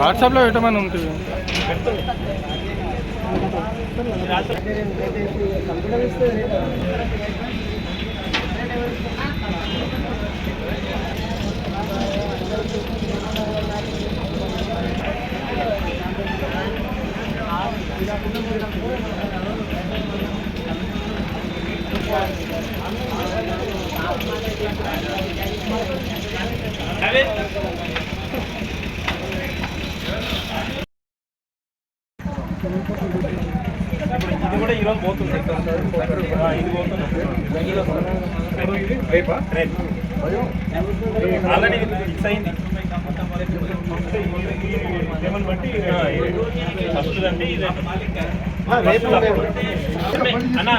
వాట్సాప్లో పెట్టమని ఉంటుంది. ఇది కూడా ఈరోజు పోతుంది. ఇది పోతుంది ఆల్రెడీ ఫిక్స్ అయింది. ఏమని బట్టి ఫస్ట్ అంటే ఇది అన్నా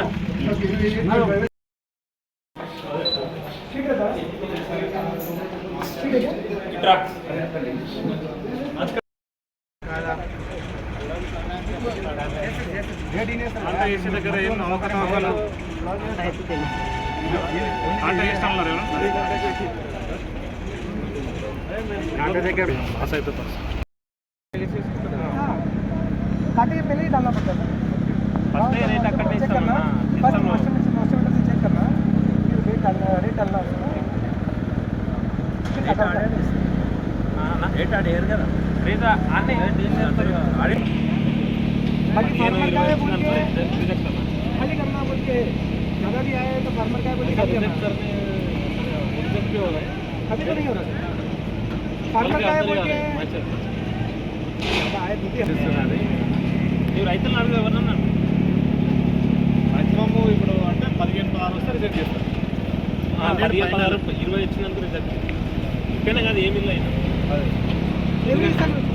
అంటే వేసే దగ్గర ఏం అవకాశాలు అంటే వేస్తున్నారు काटे पहले ही डालना पड़ता है। फर्स्ट रेट अकड़ चेक करना, फर्स्ट मास्टर से चेक करना, फिर रेट डालना रेट आडेर కదా रेट आने बाकी फार्मर का है बोल के खाली करना बोल के ज़्यादा भी आया है तो फार्मर का है बोल के खाली करना अभी तो नहीं हो रहा फार्मर का है बोल के आए दूसरी మీరు రైతులు అడుగు ఎవరన్నా మాక్సిమం ఇప్పుడు అంటే 15-16 వస్తే రిజెక్ట్ చేస్తారు. 15-20 ఇచ్చినందుకు రిజెక్ట్ ఇక్కడనే కాదు ఏమి ఇల్లు అయినా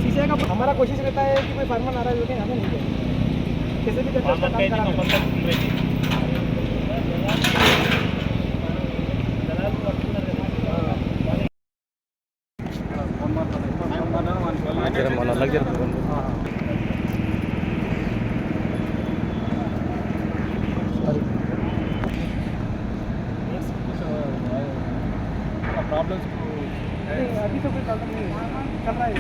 शीशे का हमारा कोशिश रहता है कि कोई फार्मर नाराज होकर हमें नहीं दे कैसे भी करके प्रॉब्लम्स अभी तो कोई प्रॉब्लम नहीं चल रहा है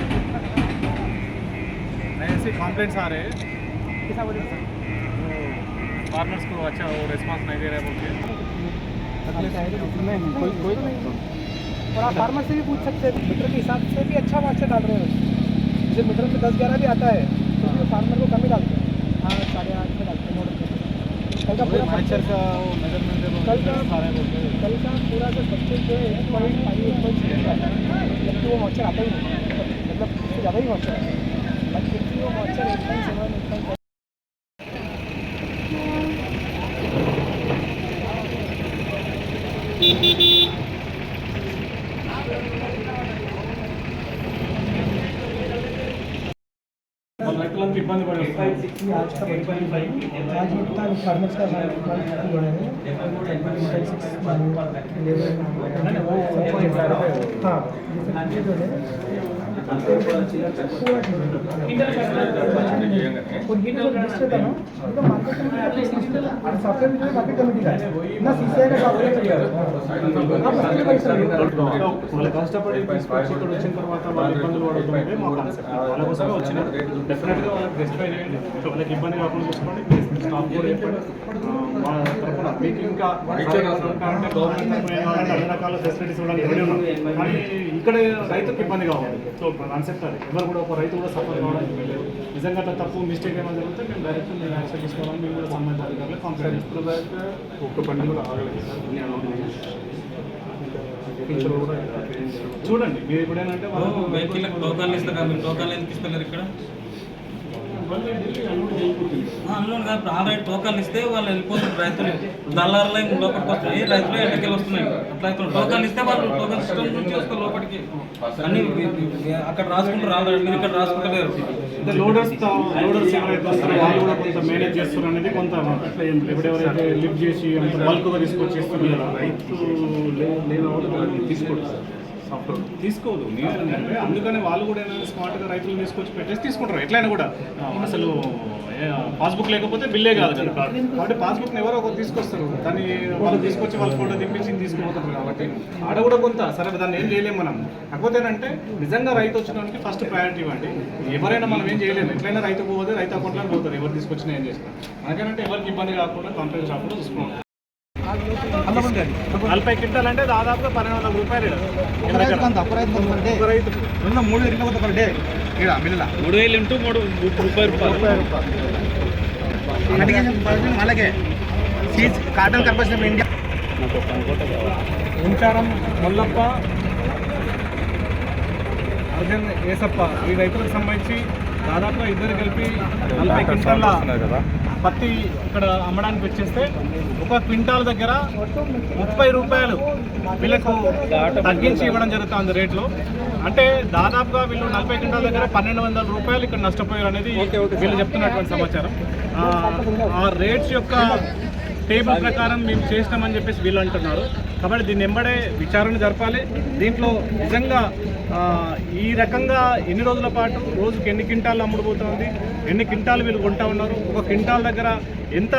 ऐसे कंप्लेंट्स आ रहे हैं कैसा बोले फार्मर्स को अच्छा वो रिस्पांस नहीं दे रहे बोल के कोई और आप फार्मर से भी पूछ सकते हैं मीटर के हिसाब से भी अच्छा मॉइस्चर डाल रहे हैं जैसे मीटर में 10-11 भी आता है तो फार्मर को कम ही डालते हैं 8-8.5 में डालते हैं कल का पूरा मॉइस्चर का वो मेजरमेंट कल का पूरा जो सक्सेस जो है 1.5 जबकि वो मॉइस्चर आता ही नहीं मतलब उससे ज़्यादा ही मॉइस्चर है बट क्योंकि वो मॉइस्चर 8.7 రైతులకు ఇబ్బంది పడుతుంది. आज का आज इतना फार्मर्स का बढ़ा है हाँ जैसे जो है और ये जो लिस्ट था ना तो मार्केट कमेटी का सॉफ्टवेयर जो है मार्केट कमेटी का ना सीसीआई का सॉफ्टवेयर వాళ్ళు కష్టపడి తీసుకొచ్చి ఇక్కడ వచ్చిన తర్వాత వాళ్ళు ఇబ్బందులు పడుతుంటే మా కాన్సెప్ట్ వాళ్ళ కోసమే వచ్చిన డెఫినెట్గా వాళ్ళకి రెస్టిఫై చేయండి వాళ్ళకి ఇబ్బంది కాకుండా చూసుకోండి స్టాఫ్ కూడా ఏర్పడి వాళ్ళ తరఫున మీకు ఇంకా గవర్నమెంట్ అన్ని రకాల ఫెసిలిటీస్ ఇవ్వడానికి రెడీ ఉన్నాం కానీ ఇక్కడ రైతుకి ఇబ్బంది కావాలి. సో కాన్సెప్ట్ అది ఎవరు కూడా ఒక రైతు కూడా సఫర్ కావడానికి వెళ్ళలేదు. నిజంగా అట్లా తప్పు మిస్టేక్ ఏమైనా జరిగితే మేము డైరెక్ట్ మేము యాక్షన్ తీసుకోవాలని మేము కూడా సంబంధిత అధికారులకు కంప్లైంట్ ఇస్తున్నాం. ఒక్క బండి కూడా ఆగలేదు సార్ చూడండి మీరు ఎప్పుడైనా వెహికల్ టోకన్లు ఇస్తారు మీరు టోకన్లు ఎందుకు ఇస్తలేరు ఇక్కడ అందులో కాదు ఆల్రెడీ టోకన్లు ఇస్తే వాళ్ళు వెళ్ళిపోతారు రైతులు దళారులు లోపలికి వస్తాయి రైతులు ఎక్కడికి వస్తున్నాయి అట్లా టోకన్లు ఇస్తే వాళ్ళు టోకన్ సిస్టమ్ నుంచి వస్తారు లోపలికి అన్ని అక్కడ రాసుకుంటారు ఆల్రెడీ మీరు ఇక్కడ రాసుకుంటలేరు. లోడర్స్ ఎవరైతే వస్తారో వాళ్ళు కూడా కొంత మేనేజ్ చేస్తున్నారు అనేది కొంత అట్లా ఏం ఇప్పుడు ఎవరైతే లిఫ్ట్ చేసి బల్క్గా తీసుకొచ్చి చేస్తున్నారు రైతు లేని తీసుకోండి సార్ సాఫ్ట్వేర్ తీసుకోదు మీరు అందుకని వాళ్ళు కూడా ఏమైనా స్మార్ట్గా రైతులు తీసుకొచ్చి పెట్టేసి తీసుకుంటారు ఎట్లయినా కూడా అసలు పాస్బుక్ లేకపోతే బిల్లే కాదు కదా కార్డు. కాబట్టి పాస్బుక్ని ఎవరో ఒకరు తీసుకొస్తారు, దాన్ని వాళ్ళు తీసుకొచ్చి వాళ్ళ ఫోటో తెప్పించి తీసుకుపోతారు. కాబట్టి ఆడ కూడా కొంత సరే దాన్ని ఏం చేయలేము మనం. కాకపోతే ఏంటంటే నిజంగా రైతు వచ్చినానికి ఫస్ట్ ప్రయారిటీ ఇవ్వండి. ఎవరైనా మనం ఏం చేయలేము, ఎట్లయినా రైతు పోతే రైతు అకౌంట్లో పోతుంది, ఎవరు తీసుకొచ్చినా ఏం చేస్తాం. మనకేంటంటే ఎవరికి ఇబ్బంది కాకుండా కంపెనీ షాప్లో చూసుకుంటాం. 40 క్వింటాల్ అంటే దాదాపుగా 1200 రూపాయలు ఒక రైతు 3 పర్ డే 3000 ఇంటూ 3 రూపాయలు అలాగే కాటన్ కార్పొరేషన్ ఇండియా ఉంచారం మొల్లప్ప అర్జున్ ఏసప్ప ఈ రైతులకు సంబంధించి దాదాపుగా ఇద్దరు కలిపి 40 క్వింటాల పత్తి ఇక్కడ అమ్మడానికి వచ్చేస్తే ఒక క్వింటాల్ దగ్గర 30 రూపాయలు వీళ్ళకు తగ్గించి ఇవ్వడం జరుగుతుంది రేట్లో. అంటే దాదాపుగా వీళ్ళు 40 క్వింటాల దగ్గర 1200 రూపాయలు ఇక్కడ నష్టపోయారు అనేది వీళ్ళు చెప్తున్నటువంటి సమాచారం. ఆ రేట్స్ యొక్క టేబుల్ ప్రకారం మేము చేసినామని చెప్పేసి వీళ్ళు అంటున్నారు. కాబట్టి దీన్ని వెంబడే విచారణ జరపాలి. దీంట్లో నిజంగా ఈ రకంగా ఎన్ని రోజుల పాటు రోజుకి ఎన్ని క్వింటాలు అమ్ముడుపోతుంది, ఎన్ని క్వింటాలు వీళ్ళు కొంటా ఉన్నారు, ఒక క్వింటాల్ దగ్గర ఎంత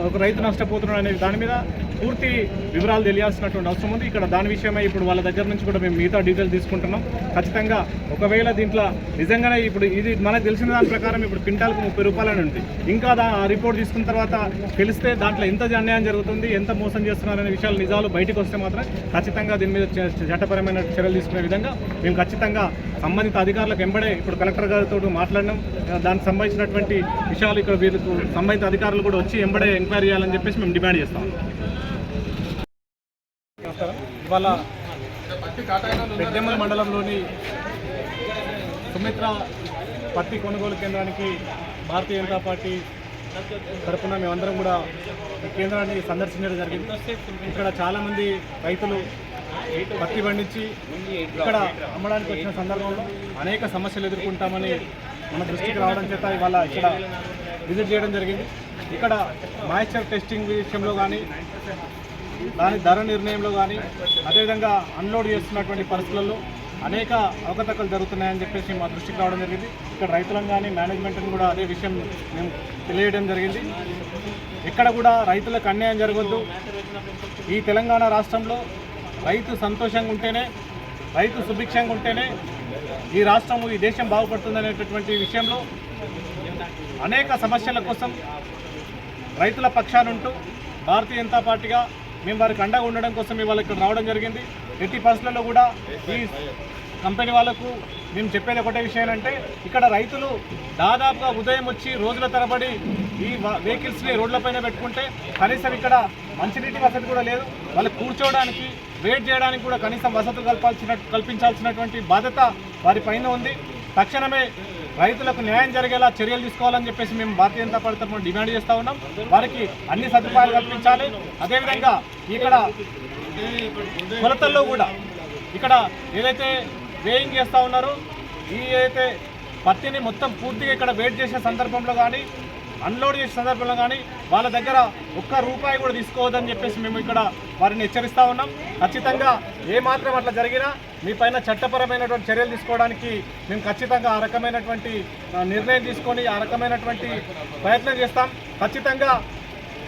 ఒక రైతు నష్టపోతున్నాడు అనే దాని మీద పూర్తి వివరాలు తెలియాల్సినటువంటి అవసరం ఉంది. ఇక్కడ దాని విషయమై ఇప్పుడు వాళ్ళ దగ్గర నుంచి కూడా మేము మిగతా డీటెయిల్స్ తీసుకుంటున్నాం. ఖచ్చితంగా ఒకవేళ దీంట్లో నిజంగానే ఇప్పుడు ఇది మనకు తెలిసిన దాని ప్రకారం ఇప్పుడు క్వింటాల్కు 30 రూపాయలని ఉంది. ఇంకా ఆ రిపోర్ట్ తీసుకున్న తర్వాత తెలిస్తే దాంట్లో ఎంత అన్యాయం జరుగుతుంది, ఎంత మోసం చేస్తున్నారనే విషయాలు నిజాలు బయటకు వస్తే మాత్రం ఖచ్చితంగా దీని మీద చట్టపరమైన చర్యలు తీసుకునే విధంగా మేము ఖచ్చితంగా సంబంధిత అధికారులకు వెంబడే ఇప్పుడు కలెక్టర్ గారితో మాట్లాడినాం. దానికి సంబంధించినటువంటి విషయాలు ఇక్కడ వీళ్ళకు సంబంధిత అధికారులు కూడా వచ్చి వెంబడే ఎంక్వైరీ చేయాలని చెప్పేసి మేము డిమాండ్ చేస్తాం. ఇవాళ పెద్దెమ్మల మండలంలోని సుమిత్ర పత్తి కొనుగోలు కేంద్రానికి భారతీయ జనతా పార్టీ తరఫున మేమందరం కూడా ఈ కేంద్రాన్ని సందర్శించడం జరిగింది. ఇక్కడ చాలామంది రైతులు పత్తి పండించి ఇక్కడ అమ్మడానికి వచ్చిన సందర్భంలో అనేక సమస్యలు ఎదుర్కొంటామని మన దృష్టికి రావడం చేత ఇవాళ ఇక్కడ విజిట్ చేయడం జరిగింది. ఇక్కడ మాయిశ్చర్ టెస్టింగ్ విషయంలో కానీ, దాని ధర నిర్ణయంలో కానీ, అదేవిధంగా అన్లోడ్ చేస్తున్నటువంటి పరిస్థితుల్లో అనేక అవకతవకలు జరుగుతున్నాయని చెప్పేసి మా దృష్టికి రావడం జరిగింది. ఇక్కడ రైతులను కానీ మేనేజ్మెంట్ని కూడా అదే విషయం మేము తెలియడం జరిగింది. ఎక్కడ కూడా రైతులకు అన్యాయం జరగవద్దు. ఈ తెలంగాణ రాష్ట్రంలో రైతు సంతోషంగా ఉంటేనే, రైతు సుభిక్షంగా ఉంటేనే ఈ రాష్ట్రము, ఈ దేశం బాగుపడుతుందనేటటువంటి విషయంలో అనేక సమస్యల కోసం రైతుల పక్షానుంటూ భారతీయ జనతా పార్టీగా మేము వారికి అండగా ఉండడం కోసం ఇవాళ ఇక్కడ రావడం జరిగింది. ఎట్టి పరిస్థితుల్లో కూడా ఈ కంపెనీ వాళ్ళకు మేము చెప్పేది ఒకటే విషయం అంటే, ఇక్కడ రైతులు దాదాపుగా ఉదయం వచ్చి రోజుల తరబడి ఈ వెహికల్స్ని రోడ్లపైన పెట్టుకుంటే కనీసం ఇక్కడ మంచినీటి వసతి కూడా లేదు. వాళ్ళకి కూర్చోవడానికి, వెయిట్ చేయడానికి కూడా కనీసం వసతులు కల్పించాల్సినటువంటి బాధ్యత వారి పైన ఉంది. తక్షణమే రైతులకు న్యాయం జరిగేలా చర్యలు తీసుకోవాలని చెప్పేసి మేము భారతీయ జనతా పార్టీ తరఫున డిమాండ్ చేస్తూ ఉన్నాం. వారికి అన్ని సదుపాయాలు కల్పించాలి. అదేవిధంగా ఇక్కడ కొలతల్లో కూడా ఇక్కడ ఏదైతే వేయింగ్ చేస్తూ ఉన్నారో, ఈ ఏదైతే పత్తిని మొత్తం పూర్తిగా ఇక్కడ వెయిట్ చేసే సందర్భంలో కానీ, అన్లోడ్ చేసే సందర్భంలో కానీ వాళ్ళ దగ్గర ₹1 కూడా తీసుకోవద్దని చెప్పేసి మేము ఇక్కడ వారిని హెచ్చరిస్తూ ఉన్నాం. ఖచ్చితంగా ఏమాత్రం అట్లా జరిగినా మీ పైన చట్టపరమైనటువంటి చర్యలు తీసుకోవడానికి మేము ఖచ్చితంగా ఆ రకమైనటువంటి నిర్ణయం తీసుకొని ఆ రకమైనటువంటి ప్రయత్నం చేస్తాం. ఖచ్చితంగా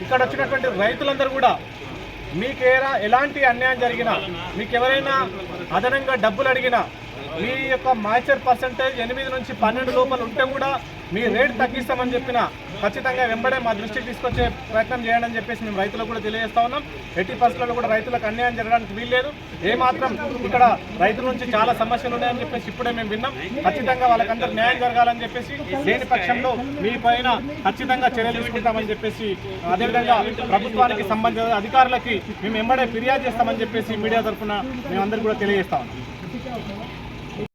ఇక్కడ వచ్చినటువంటి రైతులందరూ కూడా మీకు ఎలాంటి అన్యాయం జరిగినా, మీకు ఎవరైనా అదనంగా డబ్బులు అడిగినా, మీ యొక్క మాయిశ్చర్ పర్సంటేజ్ 8 నుంచి 12 లోపల ఉంటే కూడా మీ రేట్ తగ్గిస్తామని చెప్పినా ఖచ్చితంగా వెంబడే మా దృష్టికి తీసుకొచ్చే ప్రయత్నం చేయండి అని చెప్పేసి మేము రైతులకు కూడా తెలియజేస్తా ఉన్నాం. ఎట్టి పరిస్థితుల్లో కూడా రైతులకు అన్యాయం జరగడానికి వీల్లేదు. ఏమాత్రం ఇక్కడ రైతుల నుంచి చాలా సమస్యలు ఉన్నాయని చెప్పేసి ఇప్పుడే మేము విన్నాం. ఖచ్చితంగా వాళ్ళకందరూ న్యాయం జరగాలని చెప్పేసి, లేని పక్షంలో మీ పైన ఖచ్చితంగా చర్యలు తీసుకుంటామని చెప్పేసి, అదేవిధంగా ప్రభుత్వానికి సంబంధించిన అధికారులకి మేము వెంబడే ఫిర్యాదు చేస్తామని చెప్పేసి మీడియా తరఫున మేమందరూ కూడా తెలియజేస్తా ఉన్నాం.